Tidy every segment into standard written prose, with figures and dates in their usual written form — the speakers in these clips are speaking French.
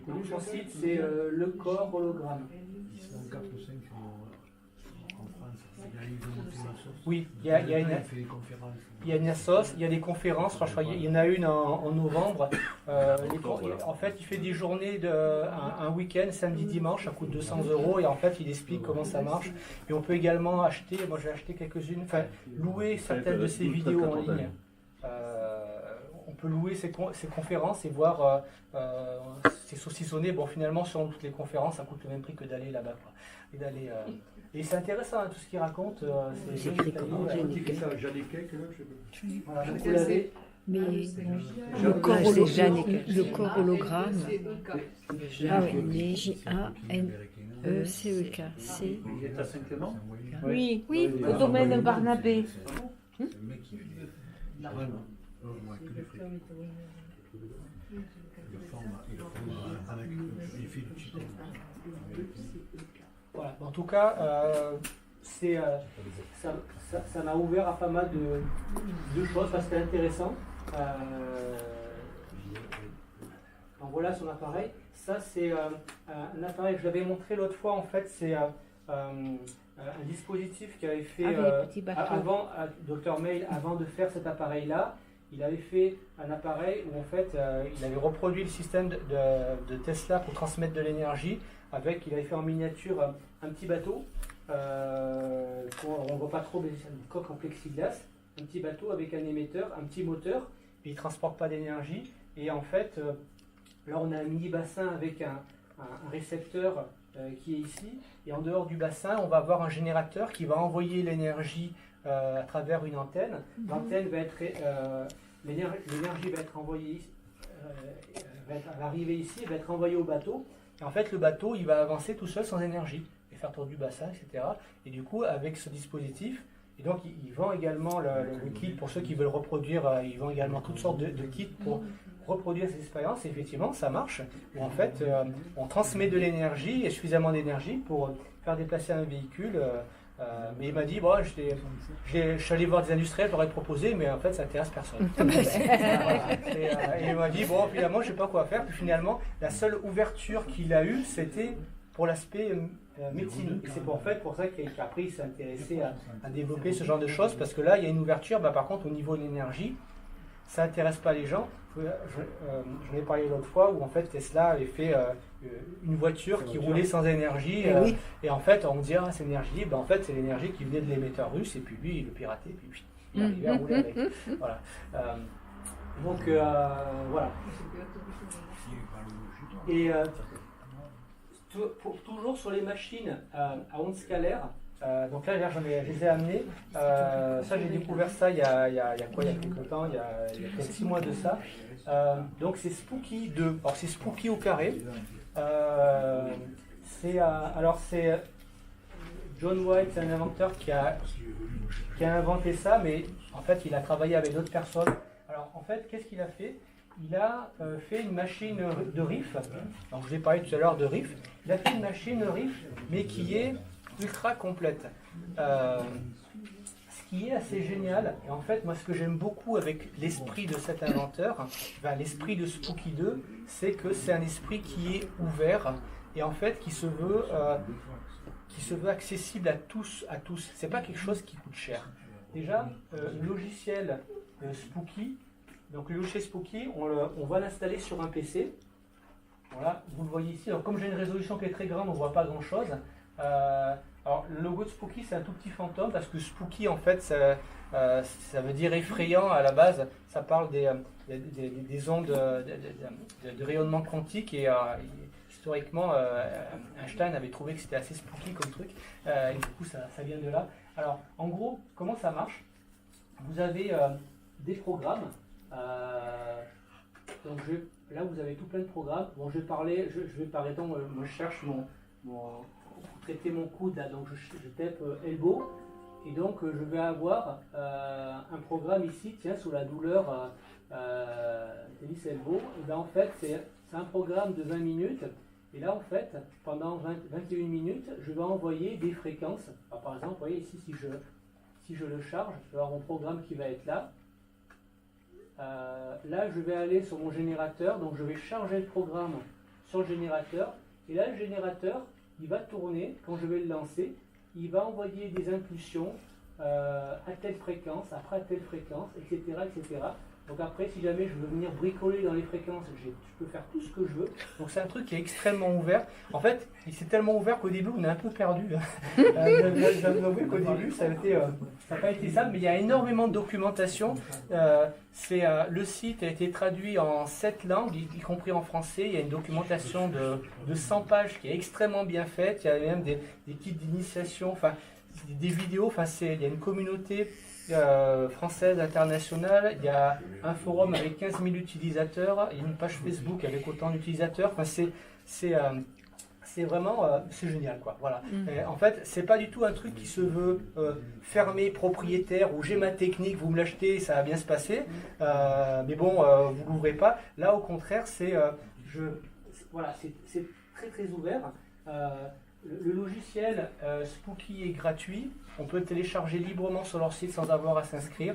Donc son site c'est Le Corps Hologramme. Ils sont 4 ou 5 en France. Oui, il y a une assoce, il y a des conférences, je crois qu'il y en a une en novembre. En fait, il fait des journées, un week-end, samedi, dimanche, ça coûte 200 € et en fait, il explique comment ça marche. Et on peut également acheter, moi j'ai acheté quelques-unes, enfin, louer certaines de ses vidéos en ligne. On peut louer ses conférences et voir, c'est saucissonné. Bon, finalement, sur toutes les conférences, ça coûte le même prix que d'aller là-bas. Et c'est intéressant, hein, tout ce qu'il raconte. C'est écrit comment, voilà, donc vous l'avez. Mais le corps hologramme. Ah oui, mais J-A-N-E-C-E-K. C'est. Vous êtes à Saint-Clément? Oui, au domaine Barnabé. Voilà. En tout cas, ça m'a ouvert à pas mal de choses, parce que c'était intéressant. Donc voilà son appareil. Ça, c'est un appareil que je l'avais montré l'autre fois. En fait, c'est un dispositif qui avait fait avant, Dr Mail, avant de faire cet appareil-là. Il avait fait un appareil où en fait il avait reproduit le système de Tesla pour transmettre de l'énergie. Il avait fait en miniature un petit bateau, on ne voit pas trop, mais c'est une coque en plexiglas, un petit bateau avec un émetteur, un petit moteur, et il ne transporte pas d'énergie. Et en fait, là on a un mini bassin avec un récepteur qui est ici, et en dehors du bassin, on va avoir un générateur qui va envoyer l'énergie à travers une antenne. L'antenne va être, l'énergie va être envoyée, va arriver ici, va être envoyée au bateau. Et en fait, le bateau, il va avancer tout seul sans énergie, et faire tour du bassin, etc. Et du coup, avec ce dispositif, et donc ils vendent également le kit pour ceux qui veulent reproduire, ils vendent également toutes sortes de kits pour reproduire ces expériences. Et effectivement, ça marche, où en fait, on transmet de l'énergie, et suffisamment d'énergie pour faire déplacer un véhicule. Mais il m'a dit, bon, je suis allé voir des industriels, je leur ai proposé, mais en fait, ça n'intéresse personne. Et il m'a dit, bon, finalement, je ne sais pas quoi faire. Puis finalement, la seule ouverture qu'il a eue, c'était pour l'aspect médecine. Et c'est pour ça qu'après, il s'est intéressé à développer ce genre de choses, parce que là, il y a une ouverture. Par contre, au niveau de l'énergie, ça n'intéresse pas les gens. J'en ai parlé l'autre fois où en fait Tesla avait fait une voiture qui roulait sans énergie et en fait on dit c'est l'énergie libre, en fait c'est l'énergie qui venait de l'émetteur russe et puis lui il le piratait et puis il arrivait à rouler avec. Voilà. Donc voilà. Et toujours sur les machines à ondes scalaires. Donc là, je les ai amenés. Ça, j'ai découvert ça il y a quelques temps, il y a peut-être 6 mois de ça. Donc c'est Spooky 2. Alors c'est Spooky au carré. C'est John White, c'est un inventeur qui a inventé ça, mais en fait, il a travaillé avec d'autres personnes. Alors en fait, qu'est-ce qu'il a fait? Il a fait une machine de riff. Donc je vous ai parlé tout à l'heure de riff. Il a fait une machine de riff, mais qui est ultra complète. Ce qui est assez génial, et en fait moi ce que j'aime beaucoup avec l'esprit de cet inventeur, l'esprit de Spooky 2, c'est que c'est un esprit qui est ouvert et en fait qui se veut accessible à tous. C'est pas quelque chose qui coûte cher. Déjà, le logiciel Spooky, donc le logiciel Spooky, on va l'installer sur un PC. Voilà, vous le voyez ici. Alors comme j'ai une résolution qui est très grande, on ne voit pas grand chose. Alors le logo de Spooky, c'est un tout petit fantôme parce que Spooky en fait ça veut dire effrayant à la base. Ça parle des ondes de rayonnement quantique et historiquement Einstein avait trouvé que c'était assez spooky comme truc et du coup ça vient de là. Alors en gros, comment ça marche? Vous avez des programmes. Donc là vous avez tout plein de programmes. Bon, je vais par exemple, moi je cherche pour traiter mon coude là, donc je tape elbow et donc je vais avoir un programme ici, tiens, sous la douleur tennis elbow. Et là en fait c'est un programme de 20 minutes et là en fait pendant 21 minutes je vais envoyer des fréquences. Alors, par exemple, vous voyez ici si je le charge, je vais avoir mon programme qui va être là. Là je vais aller sur mon générateur, donc je vais charger le programme sur le générateur. Et là, le générateur, il va tourner quand je vais le lancer. Il va envoyer des impulsions à telle fréquence, après à telle fréquence, etc., etc. Donc après, si jamais je veux venir bricoler dans les fréquences, je peux faire tout ce que je veux. Donc c'est un truc qui est extrêmement ouvert. En fait, c'est tellement ouvert qu'au début, on est un peu perdu. J'avoue qu'au début, ça n'a pas été ça, mais il y a énormément de documentation. Le site a été traduit en 7 langues, y compris en français. Il y a une documentation de 100 pages qui est extrêmement bien faite. Il y a même des kits d'initiation, enfin des vidéos. Enfin, il y a une communauté française, internationale, il y a un forum avec 15 000 utilisateurs, il y a une page Facebook avec autant d'utilisateurs, enfin, c'est vraiment c'est génial quoi. Voilà. En fait, c'est pas du tout un truc qui se veut fermé, propriétaire, où j'ai ma technique, vous me l'achetez, ça va bien se passer, mais bon, vous l'ouvrez pas. Là, au contraire, c'est très très ouvert. Le logiciel Spooky est gratuit, on peut le télécharger librement sur leur site sans avoir à s'inscrire.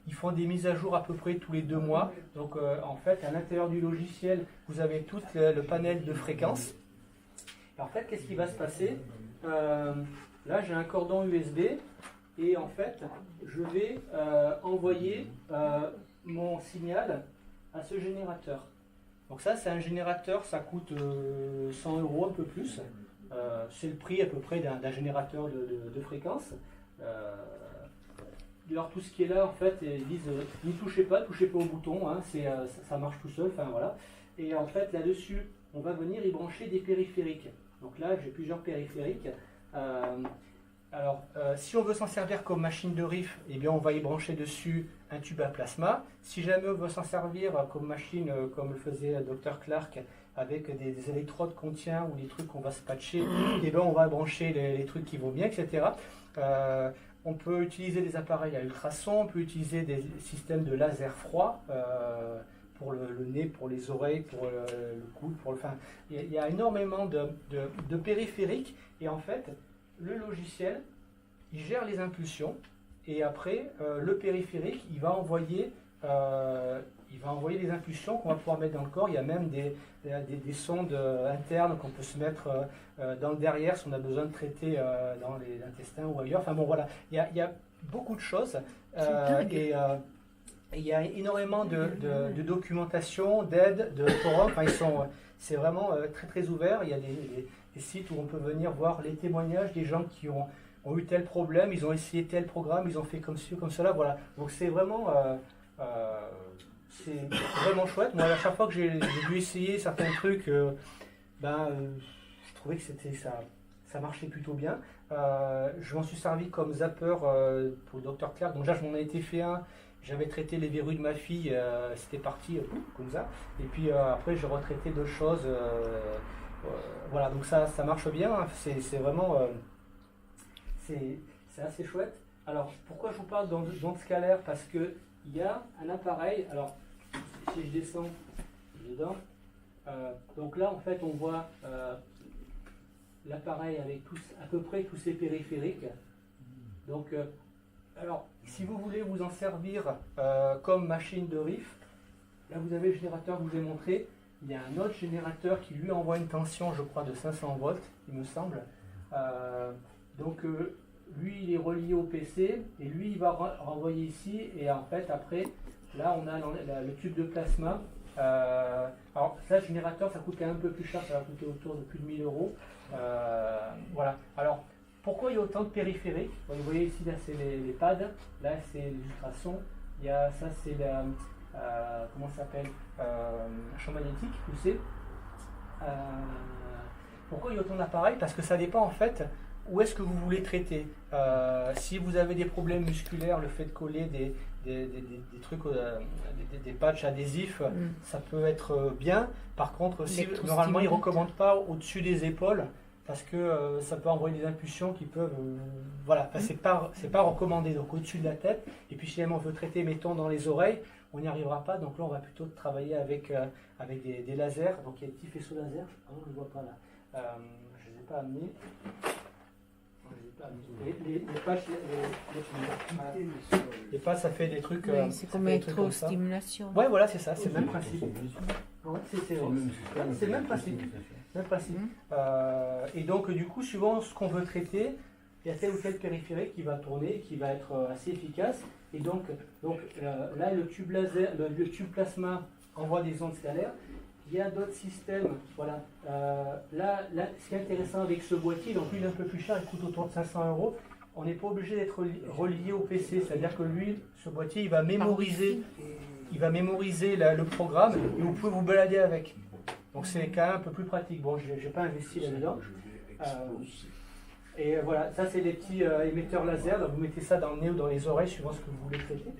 Ils font des mises à jour à peu près tous les 2 mois. Donc en fait, à l'intérieur du logiciel, vous avez tout le panel de fréquences. Et en fait, qu'est-ce qui va se passer? Là, j'ai un cordon USB et en fait, je vais envoyer mon signal à ce générateur. Donc ça, c'est un générateur, ça coûte 100 €, un peu plus. C'est le prix à peu près d'un générateur de fréquence. Alors tout ce qui est là, en fait, ils disent n'y touchez pas au bouton, hein, ça marche tout seul, enfin voilà. Et en fait, là-dessus, on va venir y brancher des périphériques. Donc là, j'ai plusieurs périphériques. Si on veut s'en servir comme machine de riff, eh bien, on va y brancher dessus un tube à plasma. Si jamais on veut s'en servir comme machine, comme le faisait Dr Clark, avec des électrodes qu'on tient ou des trucs qu'on va se patcher, et ben on va brancher les trucs qui vont bien, etc. On peut utiliser des appareils à ultrasons, on peut utiliser des systèmes de laser froid pour le nez, pour les oreilles, pour le coude, il y a énormément de périphériques, et en fait, le logiciel, il gère les impulsions, et après, le périphérique, il va envoyer des impulsions qu'on va pouvoir mettre dans le corps. Il y a même des sondes internes qu'on peut se mettre dans le derrière si on a besoin de traiter dans les intestins ou ailleurs. Enfin bon, voilà, il y a beaucoup de choses. Et il y a énormément de documentation, d'aide, de forums. Enfin, c'est vraiment très très ouvert. Il y a des sites où on peut venir voir les témoignages des gens qui ont eu tel problème, ils ont essayé tel programme, ils ont fait comme ci, comme cela, voilà. Donc c'est vraiment chouette. Moi, à chaque fois que j'ai dû essayer certains trucs, je trouvais que ça marchait plutôt bien. Je m'en suis servi comme zapper pour le Dr Clark. Donc là, je m'en ai été fait un. J'avais traité les verrues de ma fille, c'était parti comme ça. Et puis après, j'ai retraité d'autres choses. Voilà, donc ça marche bien. Hein. C'est vraiment... c'est assez chouette. Alors, pourquoi je vous parle d'ondes scalaires? Parce qu'il y a un appareil. Alors, si je descends dedans, donc là, en fait, on voit l'appareil avec à peu près tous ses périphériques. Donc, alors, si vous voulez vous en servir comme machine de riff, là, vous avez le générateur que je vous ai montré. Il y a un autre générateur qui lui envoie une tension, je crois, de 500 volts, il me semble. Donc lui, il est relié au PC et lui, il va renvoyer ici. Et en fait, après, là, on a le tube de plasma. Alors, ça, le générateur, ça coûte quand même un peu plus cher, ça va coûter autour de plus de 1 000 €. Voilà. Alors, pourquoi il y a autant de périphériques? Vous voyez ici, là, c'est les pads. Là, c'est les ultrasons. Ça, c'est comment ça s'appelle, champ magnétique poussé. Pourquoi il y a autant d'appareils? Parce que ça dépend en fait où est-ce que vous voulez traiter. Si vous avez des problèmes musculaires, le fait de coller des trucs, des patchs adhésifs, ça peut être bien. Par contre, normalement ils ne recommandent pas au-dessus des épaules parce que ça peut envoyer des impulsions qui peuvent... voilà, enfin, c'est pas recommandé, donc au-dessus de la tête. Et puis si on veut traiter, mettons, dans les oreilles, on n'y arrivera pas, donc là on va plutôt travailler avec des lasers. Donc il y a des petits faisceaux laser, je ne les vois pas là. Je ne les ai pas amenés. Les patchs, ça fait des trucs. Oui, c'est comme électrostimulation. Ouais, voilà, c'est ça, c'est le même principe. Ouais, c'est le même principe. Même principe. Et donc, du coup, suivant ce qu'on veut traiter, il y a tel ou tel périphérique qui va tourner, qui va être assez efficace. Et donc là, le tube laser, le tube plasma envoie des ondes scalaires. Il y a d'autres systèmes. Voilà. Là, ce qui est intéressant avec ce boîtier, donc lui, il est un peu plus cher, il coûte autour de 500 €. On n'est pas obligé d'être relié au PC. C'est-à-dire que lui, ce boîtier, il va mémoriser le programme et vous pouvez vous balader avec. Donc c'est quand même un peu plus pratique. Bon, je n'ai pas investi là-dedans. Et voilà, ça c'est des petits émetteurs laser. Donc vous mettez ça dans le nez ou dans les oreilles, suivant ce que vous voulez traiter.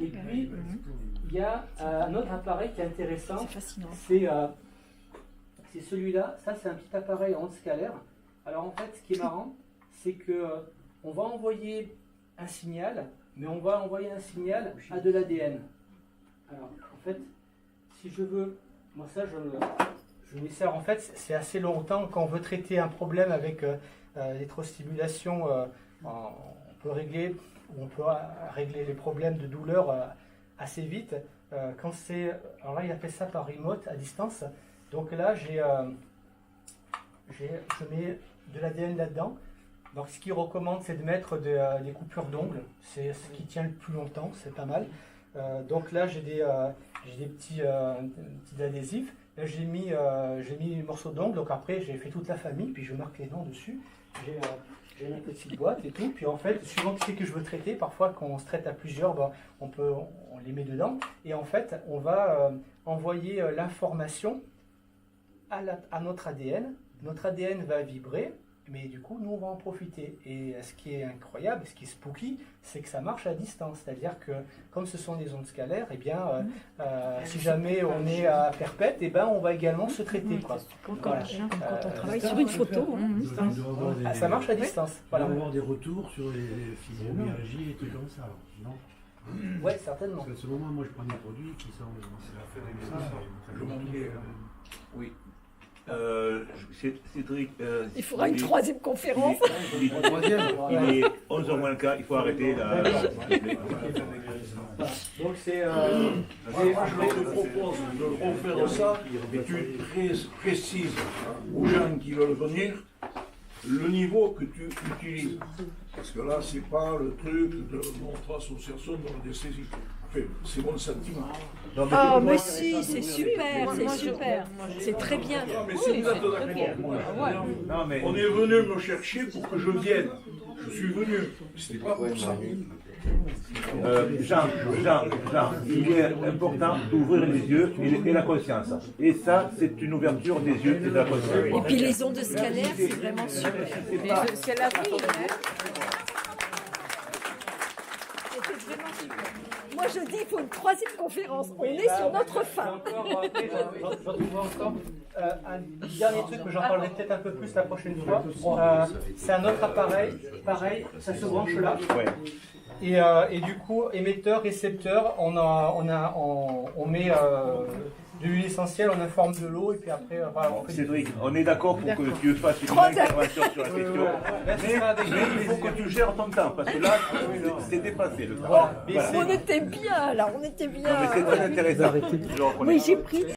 Et puis, il y a un autre appareil qui est intéressant. C'est fascinant. C'est celui-là. Ça, c'est un petit appareil en ondes scalaires. Alors en fait, ce qui est marrant, c'est que on va envoyer un signal, mais on va envoyer un signal à de l'ADN. Alors, en fait, si je veux, moi ça, je m'y sers. En fait, c'est assez longtemps quand on veut traiter un problème avec l'électrostimulation. On peut régler les problèmes de douleur assez vite. Quand c'est, alors là, il appelle ça par remote, à distance. Donc là, je mets de l'ADN là-dedans. Donc ce qu'il recommande, c'est de mettre des coupures d'ongles. C'est ce qui tient le plus longtemps, c'est pas mal. Donc là, j'ai des petits adhésifs. Là, j'ai mis un morceau d'ongle. Donc après, j'ai fait toute la famille, puis je marque les noms dessus. J'ai une petite boîte et tout. Puis en fait, suivant qui c'est que je veux traiter, parfois quand on se traite à plusieurs, on les met dedans. Et en fait, on va envoyer l'information à notre ADN. Notre ADN va vibrer. Mais du coup, nous, on va en profiter. Et ce qui est incroyable, ce qui est spooky, c'est que ça marche à distance. C'est-à-dire que, comme ce sont des ondes scalaires, eh bien, si jamais on est à perpète, eh ben, on va également se traiter. Quoi. Voilà. Quand on travaille sur une photo. Ça marche à distance. On va avoir des retours sur les fibromyalgies et tout comme ça, non? Oui, certainement. Parce qu'à ce moment, moi, je prends des produits qui sont... Oui. Cédric, Il faudra une troisième conférence. Il est 11h moins le quart, il faut arrêter là. Donc c'est. Je te propose de refaire ça et tu précises aux gens qui veulent venir le niveau que tu utilises. Parce que là, c'est pas le truc de notre association de l'anesthésie. Enfin, c'est mon sentiment. Oh, mais si, c'est super, c'est super. C'est très bien. Non, mais si vous êtes d'accord, on est venu me chercher pour que je vienne. Je suis venu. Ce n'est pas pour ça. Jean, il est important d'ouvrir les yeux et la conscience. Et ça, c'est une ouverture des yeux et de la conscience. Et puis les ondes scalaires, c'est vraiment super. C'est la vie. C'était vraiment super. Moi, je dis, il faut une troisième conférence. On est sur notre fin. J'en trouve encore un dernier truc, mais j'en parlerai peut-être un peu plus la prochaine fois. C'est un autre appareil, pareil, ça se branche là. Et du coup, émetteur, récepteur, on met de l'huile essentielle, on informe de l'eau, et puis après, voilà, on fait. Cédric, on est d'accord pour que tu fasses une intervention sur la question. Mais il faut que tu gères ton temps, parce que là, c'est dépassé le temps. On était bien, là, on était bien. C'est très intéressant. Oui, j'ai pris